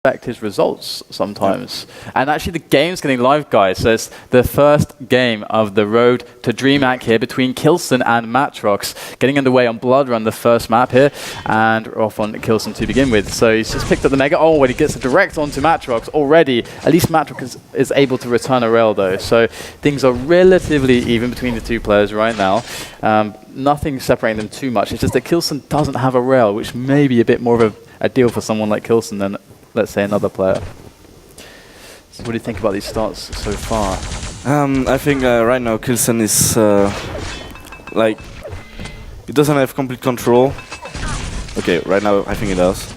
affect his results sometimes. And actually the game's getting live, guys. So it's the first game of the road to DreamHack here between k1llsen and matr0x. Getting underway on Blood Run, the first map here, and we're off on k1llsen to begin with. So he's just picked up the Mega. Oh, when he gets a direct onto matr0x already, at least matr0x is able to return a rail though. So things are relatively even between the two players right now. Nothing separating them too much. It's just that k1llsen doesn't have a rail, which may be a bit more of a deal for someone like k1llsen than, let's say, another player. So what do you think about these starts so far? I think right now k1llsen is like, he doesn't have complete control. Okay, right now I think he does.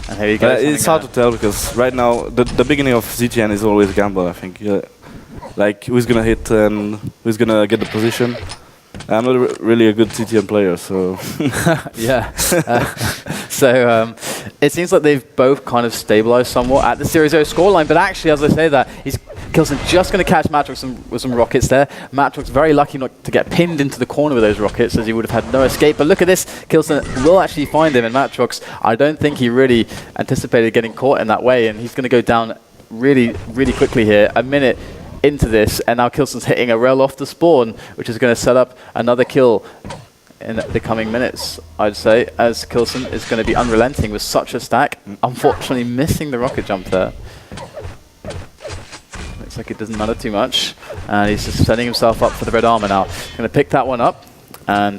And here you go. It's hard to tell because right now the beginning of ZTN is always a gamble, I think. Like who's gonna hit and who's gonna get the position. I'm not really a good ZTN player, so yeah. So it seems like they've both kind of stabilized somewhat at the 0-0 scoreline, but actually, as I say that, k1llsen just going to catch matr0x with some rockets there. matr0x very lucky not to get pinned into the corner with those rockets, as he would have had no escape. But look at this, k1llsen will actually find him, and matr0x, I don't think he really anticipated getting caught in that way, and he's going to go down really, really quickly here. A minute into this, and now k1llsen's hitting a rail off the spawn, which is going to set up another kill in the coming minutes, I'd say, as k1llsen is going to be unrelenting with such a stack. Unfortunately missing the rocket jump there. Looks like it doesn't matter too much, and he's just setting himself up for the red armor now. Going to pick that one up and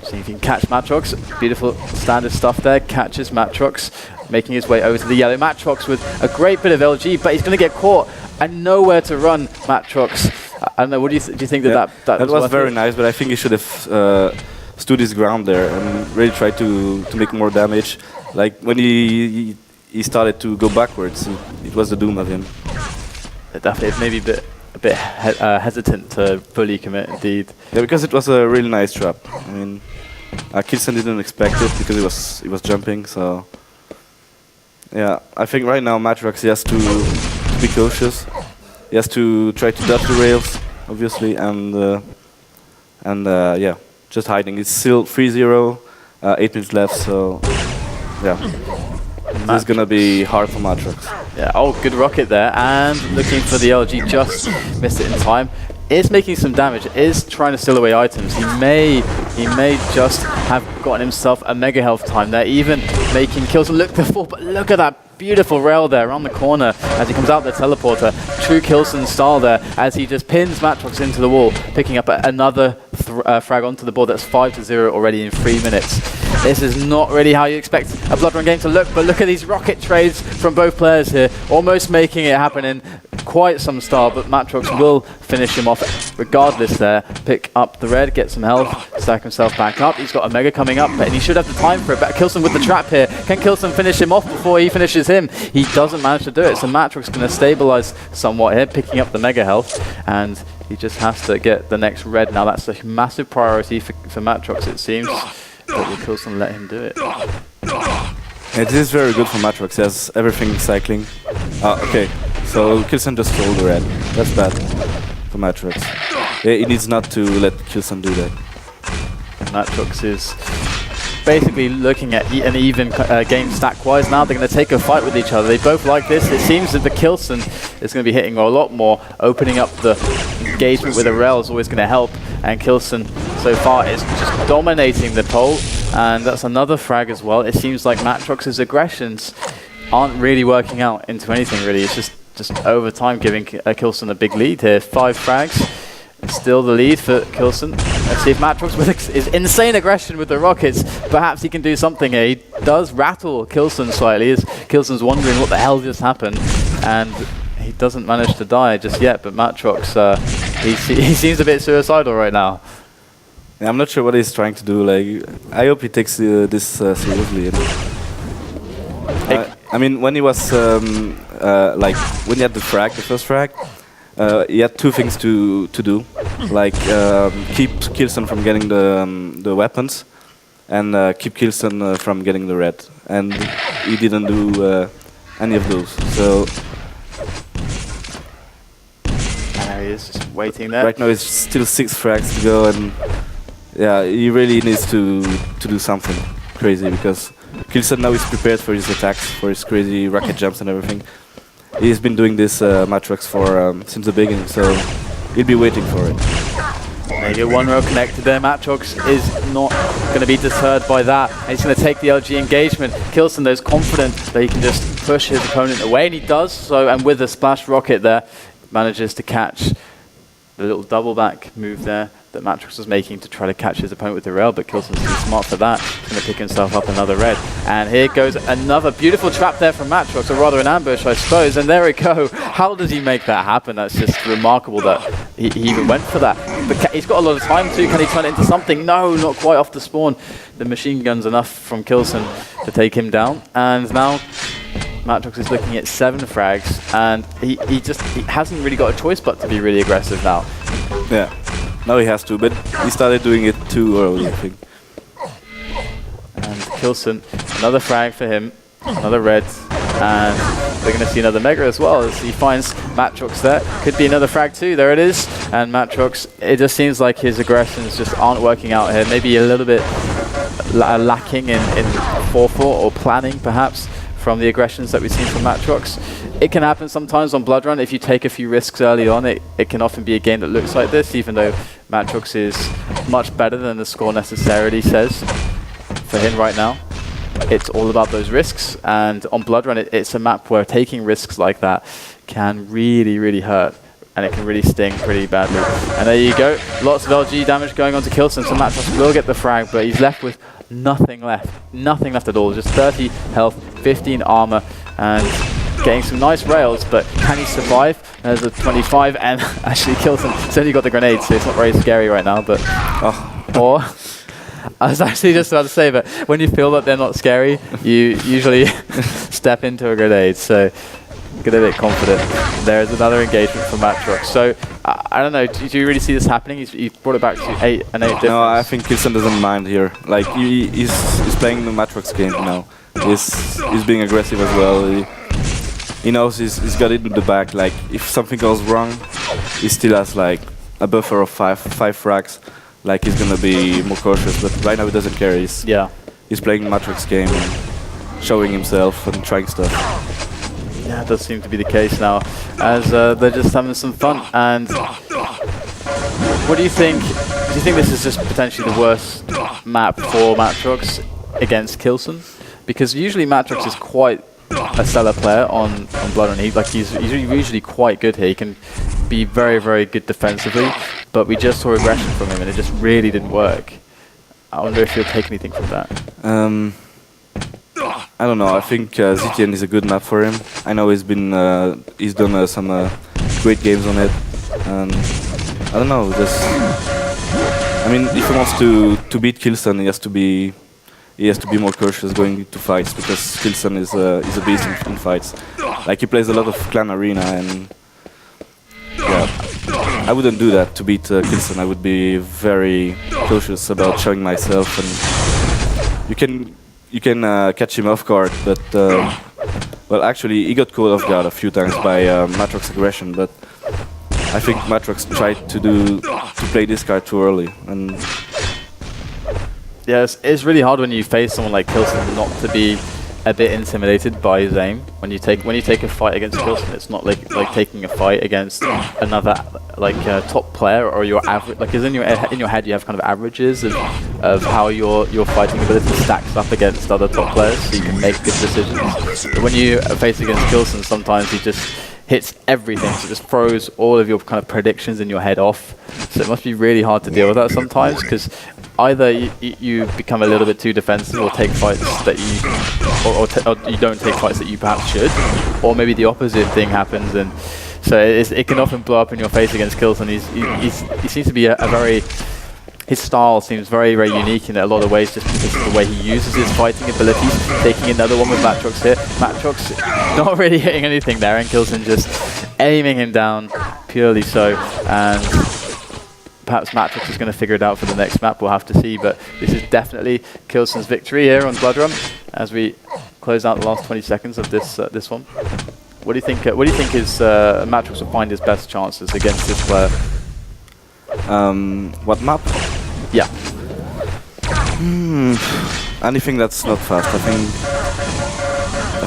see if he can catch matr0x. Beautiful standard stuff there, catches matr0x, making his way over to the yellow. matr0x with a great bit of LG, but he's going to get caught and nowhere to run, matr0x. I don't know, what do you think that was very nice, but I think he should have stood his ground there and really tried to make more damage. Like when he started to go backwards, it was the doom of him. Definitely, maybe a bit hesitant to fully commit, indeed. Yeah, because it was a really nice trap. I mean, k1llsen didn't expect it because he was jumping. So yeah, I think right now matr0x has to be cautious. He has to try to dodge the rails, obviously, and yeah, just hiding. It's still 3-0, 8 minutes left, so yeah, this is gonna be hard for matr0x. Yeah, oh, good rocket there, and looking for the LG, just missed it in time. Is making some damage, is trying to steal away items. He may just have gotten himself a mega health time there, even making k1llsen look before, but look at that beautiful rail there around the corner as he comes out the teleporter. True k1llsen style there as he just pins matr0x into the wall, picking up another frag onto the board. That's 5-0 already in 3 minutes. This is not really how you expect a Blood Run game to look, but look at these rocket trades from both players here, almost making it happen in quite some style, but matr0x will finish him off regardless there. Pick up the red, get some health, stack himself back up. He's got a mega coming up, and he should have the time for it, but k1llsen with the trap here. Can k1llsen finish him off before he finishes him? He doesn't manage to do it, so matr0x going to stabilize somewhat here, picking up the mega health, and he just has to get the next red now. That's a massive priority for matr0x, it seems, but will k1llsen let him do it? Yeah, this is very good for matr0x. He has everything cycling. Okay, so k1llsen just stole the red. That's bad for matr0x. Yeah, he needs not to let k1llsen do that. matr0x is basically looking at an even game stack-wise now. They're going to take a fight with each other. They both like this. It seems that the k1llsen is going to be hitting a lot more. Opening up the engagement with a rail is always going to help. And k1llsen so far is just dominating the pole. And that's another frag as well. It seems like matr0x's aggressions aren't really working out into anything, really. It's just over time giving k1llsen a big lead here. 5 frags. Still the lead for k1llsen. Let's see if matr0x with his insane aggression with the rockets, perhaps he can do something here. He does rattle k1llsen slightly, as k1llsen's wondering what the hell just happened, and he doesn't manage to die just yet, but matr0x, he seems a bit suicidal right now. Yeah, I'm not sure what he's trying to do. Like, I hope he takes this seriously. I mean, when he was like when he had the first frag, he had 2 things to do, like keep k1llsen from getting the weapons, and keep k1llsen from getting the red. And he didn't do any of those. So he is just waiting there. Right now, it's still 6 frags to go, and yeah, he really needs to do something crazy because k1llsen now is prepared for his attacks, for his crazy rocket jumps and everything. He's been doing this matr0x for since the beginning, so he'll be waiting for it. They get one row connected there. matr0x is not going to be deterred by that. And he's going to take the LG engagement. k1llsen, though, is confident that he can just push his opponent away, and he does so. And with the splash rocket there, manages to catch the little double back move there that matr0x was making to try to catch his opponent with the rail, but k1llsen's too smart for that. He's going to pick himself up another red. And here goes another beautiful trap there from matr0x, or rather an ambush, I suppose. And there we go. How does he make that happen? That's just remarkable that he even went for that. But he's got a lot of time too. Can he turn it into something? No, not quite off the spawn. The machine gun's enough from k1llsen to take him down. And now matr0x is looking at 7 frags, and he hasn't really got a choice but to be really aggressive now. Yeah. Now he has to, but he started doing it too early, I think. And k1llsen, another frag for him, another red, and we're going to see another mega as well as he finds matr0x there. Could be another frag too, there it is. And matr0x, it just seems like his aggressions just aren't working out here. Maybe a little bit lacking in forethought or planning perhaps from the aggressions that we've seen from matr0x. It can happen sometimes on Blood Run. If you take a few risks early on, it can often be a game that looks like this, even though matr0x is much better than the score necessarily says for him right now. It's all about those risks, and on Blood Run, it's a map where taking risks like that can really, really hurt, and it can really sting pretty badly. And there you go, lots of LG damage going on to k1llsen, so matr0x will get the frag, but he's left with nothing left at all, just 30 health, 15 armor, and getting some nice rails, but can he survive? There's a 25, and actually k1llsen's only got the grenade, so it's not very scary right now, but... Or... I was actually just about to say, but when you feel that they're not scary, you usually step into a grenade, so get a bit confident. There's another engagement from matr0x. So, I don't know, do you really see this happening? He's brought it back to 8 difference. No, I think k1llsen doesn't mind here. Like, he's playing the matr0x game now. He's being aggressive as well. He knows he's got it in the back. Like, if something goes wrong, he still has like a buffer of five frags. Like, he's gonna be more cautious, but right now he doesn't care. He's playing matr0x game and showing himself and trying stuff. Yeah, it does seem to be the case now, as they're just having some fun. And what do you think? Do you think this is just potentially the worst map for matr0x against k1llsen? Because usually matr0x is quite a stellar player on Blood Run. He's usually quite good here. He can be very, very good defensively, but we just saw aggression from him and it just really didn't work. I wonder if you'll take anything from that. I don't know. I think ZTN is a good map for him. I know he's done some great games on it, and I don't know. I mean, if he wants to beat k1llsen, he has to be more cautious going into fights, because k1llsen is a beast in fights. Like, he plays a lot of clan arena, and yeah, I wouldn't do that to beat k1llsen. I would be very cautious about showing myself, and you can catch him off guard, but well, actually he got caught off guard a few times by matr0x aggression, but I think matr0x tried to play this card too early, and yeah, it's really hard when you face someone like k1llsen not to be a bit intimidated by his aim. When you take a fight against k1llsen, it's not like taking a fight against another top player or your average. Like, in your head you have kind of averages of how your fighting ability stacks up against other top players, so you can make good decisions. But when you face against k1llsen, sometimes he just hits everything, so it just throws all of your kind of predictions in your head off. So it must be really hard to deal with that sometimes, because either you become a little bit too defensive, or take fights that or you don't take fights that you perhaps should, or maybe the opposite thing happens, and so it can often blow up in your face against k1llsen. He seems to be his style seems very, very unique in a lot of ways, just because of the way he uses his fighting abilities. Taking another one with matr0x here. matr0x not really hitting anything there, and k1llsen just aiming him down purely so. And perhaps matr0x is going to figure it out for the next map. We'll have to see, but this is definitely k1llsen's victory here on Blood Run as we close out the last 20 seconds of this one. What do you think? What do you think is matr0x will find his best chances against this player? What map? Yeah. anything that's not fast. I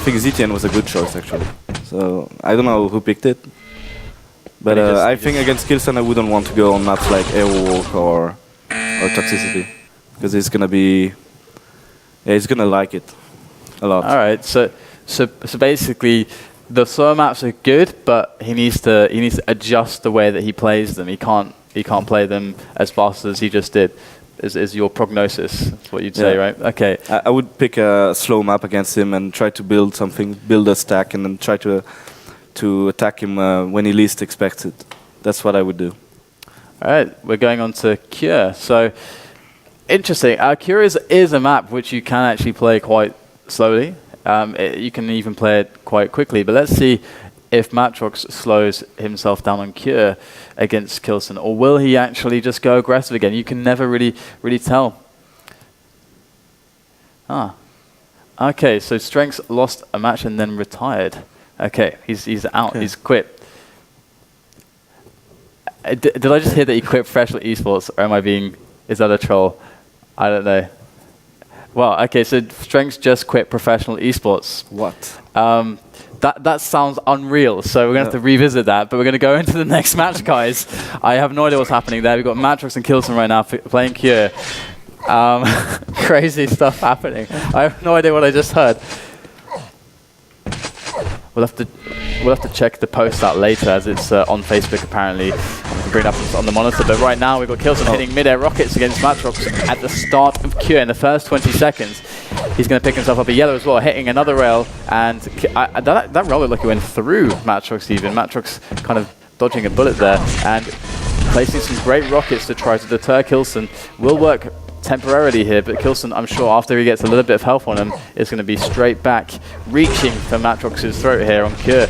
think ZTN was a good choice actually. So I don't know who picked it, but I think against k1llsen I wouldn't want to go on maps like Airwalk or Toxicity, because he's gonna be, yeah, he's gonna like it a lot. All right, so basically, the slow maps are good, but he needs to adjust the way that he plays them. He can't play them as fast as he just did. Is your prognosis? That's what you'd say, right? Okay. I would pick a slow map against him and try to build something, build a stack, and then try to attack him when he least expects it. That's what I would do. All right, we're going on to Cure. So, interesting. Cure is a map which you can actually play quite slowly. You can even play it quite quickly. But let's see if matr0x slows himself down on Cure against k1llsen, or will he actually just go aggressive again? You can never really tell. Okay, so Strengths lost a match and then retired. Okay, he's out. Okay. He's quit. Did I just hear that he quit professional esports, or am I being? Is that a troll? I don't know. Well, okay, so Strengths just quit professional esports. What? That sounds unreal, so we're going to have to revisit that, but we're going to go into the next match, guys. I have no idea what's happening there. We've got matr0x and k1llsen right now playing Cure. Crazy stuff happening. I have no idea what I just heard. We'll have to check the post out later, as it's on Facebook apparently. We can bring it up on the monitor. But right now we've got k1llsen hitting mid-air rockets against matr0x at the start of Cure in the first 20 seconds. He's going to pick himself up a yellow as well, hitting another rail, and that rail looked like it went through matr0x even. matr0x kind of dodging a bullet there, and placing some great rockets to try to deter k1llsen. Will work temporarily here, but k1llsen, I'm sure, after he gets a little bit of health on him, is going to be straight back, reaching for matr0x's throat here on Cure.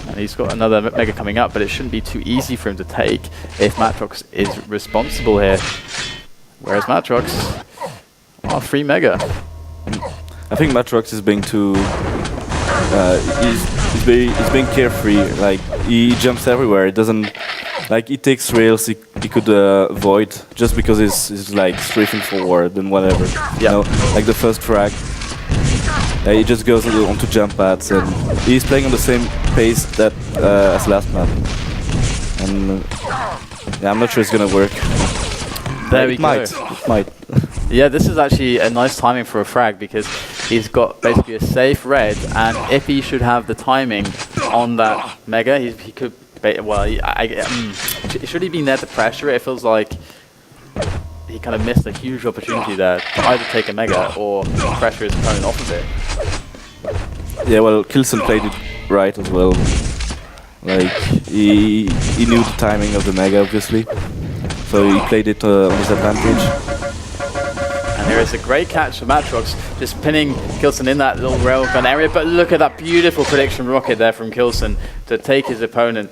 And he's got another mega coming up, but it shouldn't be too easy for him to take if matr0x is responsible here. Whereas matr0x, free mega. I think matr0x is being too. He's being carefree. Like, he jumps everywhere. It doesn't. Like, he takes rails he could avoid just because he's like strafing forward and whatever. Yeah. You know, like the first frag. He just goes onto jump pads, and he's playing on the same pace that as last map. And yeah, I'm not sure it's gonna work. There we go. It might. Yeah, this is actually a nice timing for a frag, because he's got basically a safe red, and if he should have the timing on that mega, he could. Well, should he be there to pressure it? It feels like he kind of missed a huge opportunity there to either take a mega or pressure his opponent off of it. Yeah, well, k1llsen played it right as well. Like, he knew the timing of the mega, obviously, so he played it on his advantage. And here is a great catch for matr0x, just pinning k1llsen in that little railgun area. But look at that beautiful prediction rocket there from k1llsen to take his opponent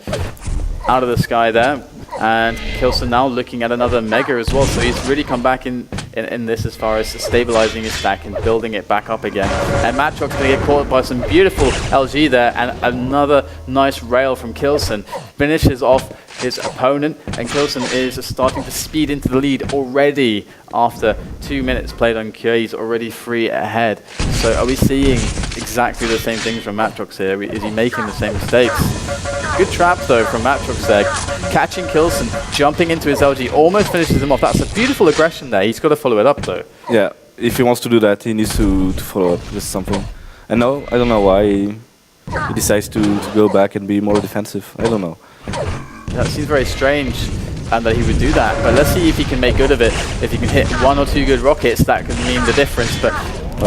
out of the sky there. And k1llsen now looking at another mega as well. So he's really come back in this as far as stabilizing his stack and building it back up again. And matr0x going to get caught by some beautiful LG there, and another nice rail from k1llsen. Finishes off his opponent, and k1llsen is starting to speed into the lead already after 2 minutes played on Cure. He's already 3 ahead. So are we seeing exactly the same things from matr0x here? Is he making the same mistakes? Good trap though from matr0x there. Catching k1llsen, jumping into his LG, almost finishes him off. That's a beautiful aggression there. He's got to follow it up though. Yeah, if he wants to do that, he needs to follow up with something. And no, I don't know why he decides to go back and be more defensive. I don't know. That seems very strange that he would do that, but let's see if he can make good of it. If he can hit 1 or 2 good rockets, that could mean the difference. But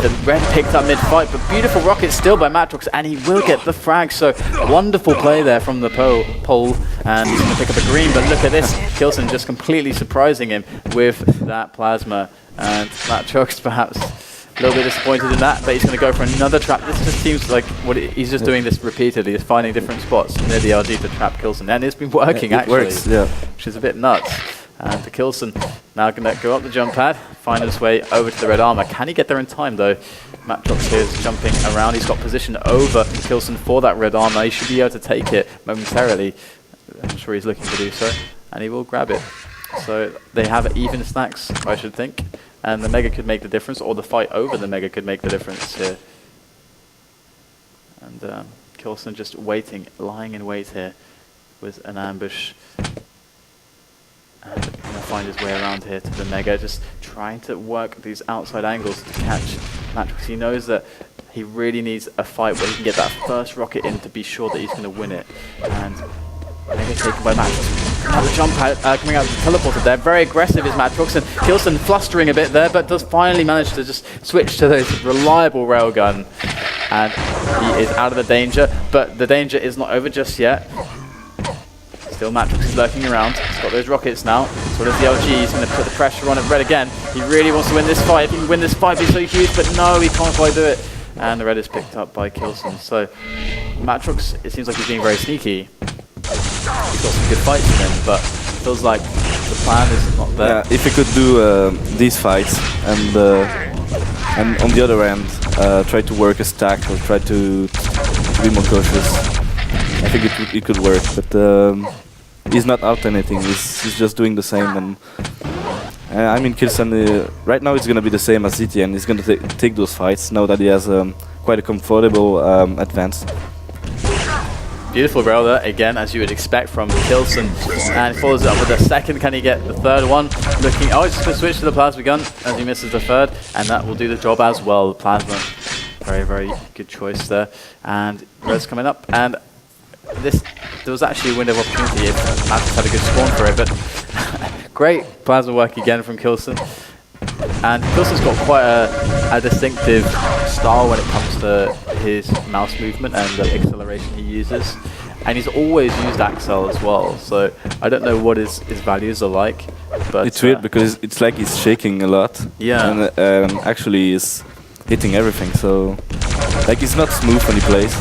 the red picked up mid-fight, but beautiful rockets still by matr0x, and he will get the frag. So wonderful play there from the pole, and he's going to pick up a green. But look at this, k1llsen just completely surprising him with that plasma, and matr0x perhaps a little bit disappointed in that, but he's going to go for another trap. This just seems like he's just doing this repeatedly. He's finding different spots near the LG to trap k1llsen, and it's been working actually, works, yeah. Which is a bit nuts. And the k1llsen now going to go up the jump pad, find his way over to the red armor. Can he get there in time though? matr0x here is jumping around. He's got position over k1llsen for that red armor. He should be able to take it momentarily. I'm sure he's looking to do so, and he will grab it. So they have even stacks, I should think. and the Mega could make the difference, or the fight over the Mega could make the difference here. And k1llsen just waiting, lying in wait here with an ambush. And gonna find his way around here to the Mega, just trying to work these outside angles to catch matr0x. He knows that he really needs a fight where he can get that first rocket in to be sure that he's going to win it. And Mega taken by matr0x. Another jump out, coming out of the teleporter there. Very aggressive is matr0x, and k1llsen flustering a bit there, but does finally manage to just switch to this reliable railgun. And he is out of the danger, but the danger is not over just yet. Still matr0x is lurking around. He's got those rockets now. So does the LG. He's going to put the pressure on at Red again. He really wants to win this fight. If he can win this fight, it'd be so huge, but no, he can't quite do it. And the red is picked up by k1llsen. So matr0x, it seems like he's being very sneaky. He's got some good fights in him, but it feels like the plan is not there. Yeah, if he could do these fights and on the other end try to work a stack or try to be more cautious, I think it could work. But he's not out anything. He's just doing the same. And I mean, k1llsen right now it's gonna be the same as ZTN. He's gonna take those fights now that he has quite a comfortable advance. Beautiful rail there, again, as you would expect from k1llsen. And he follows it up with a second. Can he get the third one? Looking, oh, he's just going to switch to the plasma gun as he misses the third. And that will do the job as well. The plasma, very, very good choice there. And red's coming up. And there was actually a window of opportunity if matr0x had a good spawn for it. But great plasma work again from k1llsen. And k1llsen's got quite a distinctive style when it comes to his mouse movement and the acceleration he uses. And he's always used Axel as well, so I don't know what his values are like. But it's weird because it's like he's shaking a lot. Yeah. And actually he's hitting everything, so like he's not smooth when he plays.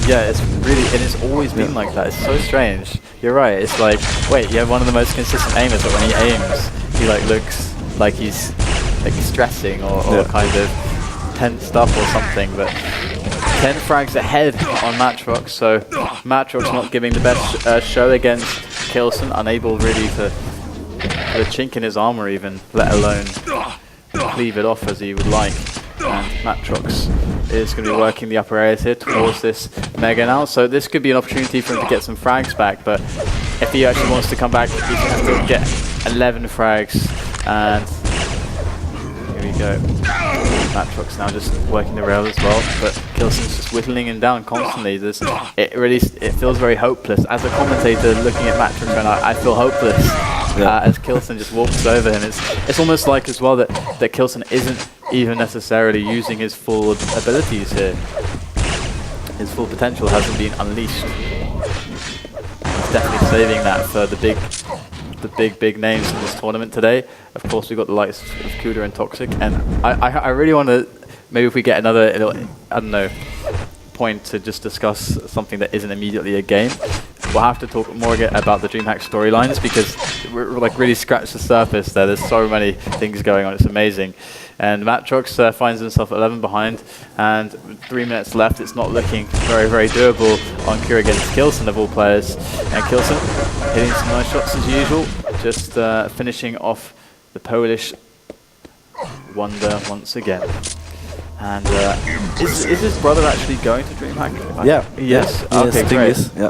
Yeah, it's really, and it's always been like that. It's so strange. You're right. It's like, wait, you have one of the most consistent aimers, but when he aims, he like looks like he's stressing or kind of tensed up or something. But 10 frags ahead on matr0x, so matr0x not giving the best show against k1llsen, unable really to put a chink in his armor even, let alone cleave it off as he would like. And matr0x is going to be working the upper areas here towards this Mega now, so this could be an opportunity for him to get some frags back, but if he actually wants to come back, he can still get 11 frags. And here we go. matr0x now just working the rail as well, but k1llsen's just whittling him down constantly. It feels very hopeless. As a commentator looking at matr0x right now, I feel hopeless as k1llsen just walks over him. It's almost like as well that k1llsen isn't even necessarily using his full abilities here. His full potential hasn't been unleashed. He's definitely saving that for the big names in this tournament today. Of course, we've got the likes of Kuda and Toxic, and I really want to, maybe if we get another, I don't know, point to just discuss something that isn't immediately a game. We'll have to talk more about the DreamHack storylines because we're like really scratched the surface there. There's so many things going on. It's amazing. And matr0x finds himself 11 behind, and 3 minutes left. It's not looking very, very doable on Kura against k1llsen of all players. And k1llsen hitting some nice shots as usual, just finishing off the Polish wonder once again. And is his brother actually going to DreamHack? Yeah. Yes. Yeah. Okay, great. Yeah.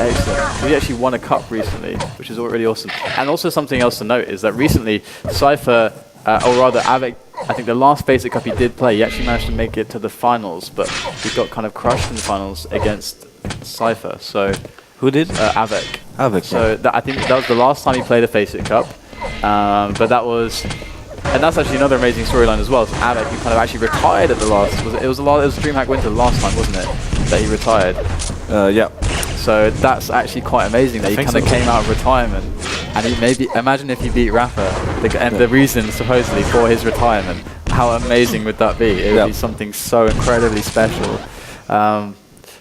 Excellent. He actually won a cup recently, which is really awesome. And also something else to note is that recently Cypher, or rather Avec, I think the last FACEIT Cup he did play, he actually managed to make it to the finals, but he got kind of crushed in the finals against Cypher. So who did? Avec. Avec. So I think that was the last time he played a FACEIT Cup, but that was. And that's actually another amazing storyline as well. So Avec, who kind of actually retired at the last. It was DreamHack Winter last time, wasn't it? That he retired. Yeah. So that's actually quite amazing that he kind of came out of retirement, and he maybe imagine if he beat Rafa, and the reason supposedly for his retirement. How amazing would that be? It would be something so incredibly special.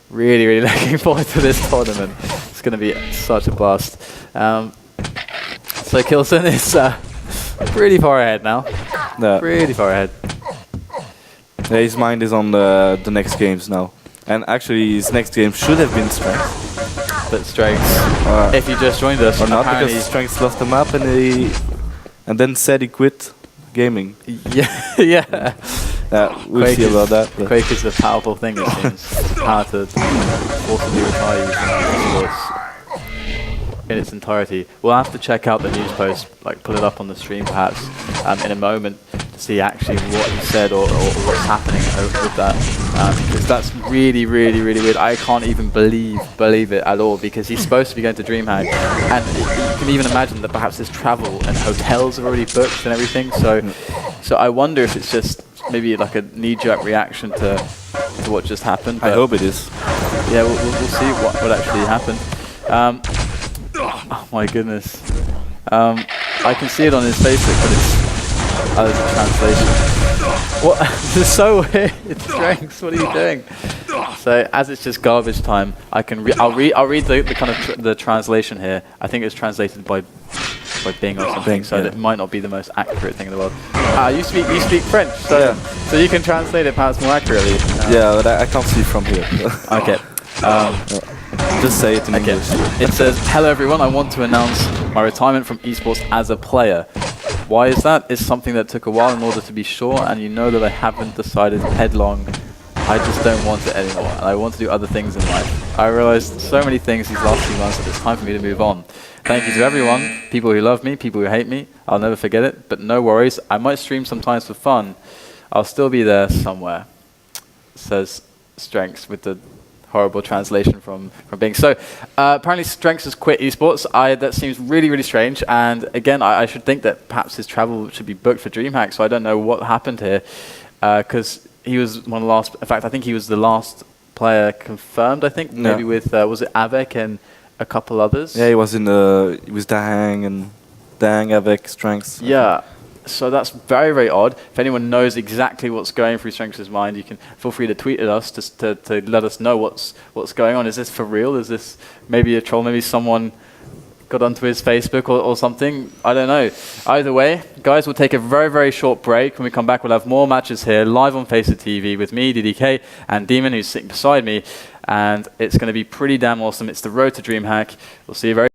Really, really looking forward to this tournament. It's going to be such a blast. So k1llsen is pretty far ahead now. Pretty far ahead. Yeah, his mind is on the next games now. And actually, his next game should have been Strength. But Strength, if he just joined us, or not, because Strength lost the map and then said he quit. gaming. Yeah, yeah. We'll Quake see about that. but- Quake is a powerful thing, it seems. Power to forcibly retire you from esports in its entirety. We'll have to check out the news post, like put it up on the stream perhaps in a moment to see actually what he said or what's happening with that. Because that's really, really, really weird. I can't even believe it at all, because he's supposed to be going to DreamHack, and you can even imagine that perhaps his travel and hotels are already booked and everything. So I wonder if it's just maybe like a knee-jerk reaction to what just happened. I hope it is. Yeah, we'll see what actually happened. Oh my goodness. I can see it on his Facebook, but it's there's a translation. What? This is so weird. Strengths. What are you doing? So as it's just garbage time, I'll read the kind of the translation here. I think it's translated by Bing or something, Bing, so yeah. it might not be the most accurate thing in the world. You speak French, so so you can translate it perhaps more accurately. Yeah, but I can't see from here. Okay. Just say it in Okay. English. It says, "Hello everyone, I want to announce my retirement from esports as a player. Why is that? It's something that took a while in order to be sure, and you know that I haven't decided headlong. I just don't want it anymore, and I want to do other things in life. I realized so many things these last few months that it's time for me to move on. Thank you to everyone, people who love me, people who hate me. I'll never forget it, but no worries. I might stream sometimes for fun. I'll still be there somewhere," says Strengths with the horrible translation from Bing. So apparently Strengths has quit esports. That seems really, really strange. And again, I should think that perhaps his travel should be booked for DreamHack. So I don't know what happened here, because he was one of the last. In fact, I think he was the last player confirmed. I think maybe with was it Avec and a couple others. Yeah, he was in he was Dang, Avec, Strengths. Yeah. So that's very, very odd. If anyone knows exactly what's going through Strengths' mind, you can feel free to tweet at us to let us know what's going on. Is this for real? Is this maybe a troll? Maybe someone got onto his Facebook or something? I don't know. Either way, guys, we'll take a very, very short break. When we come back, we'll have more matches here live on FACEIT TV with me, DDK, and Demon, who's sitting beside me. And it's going to be pretty damn awesome. It's the road to DreamHack. We'll see you very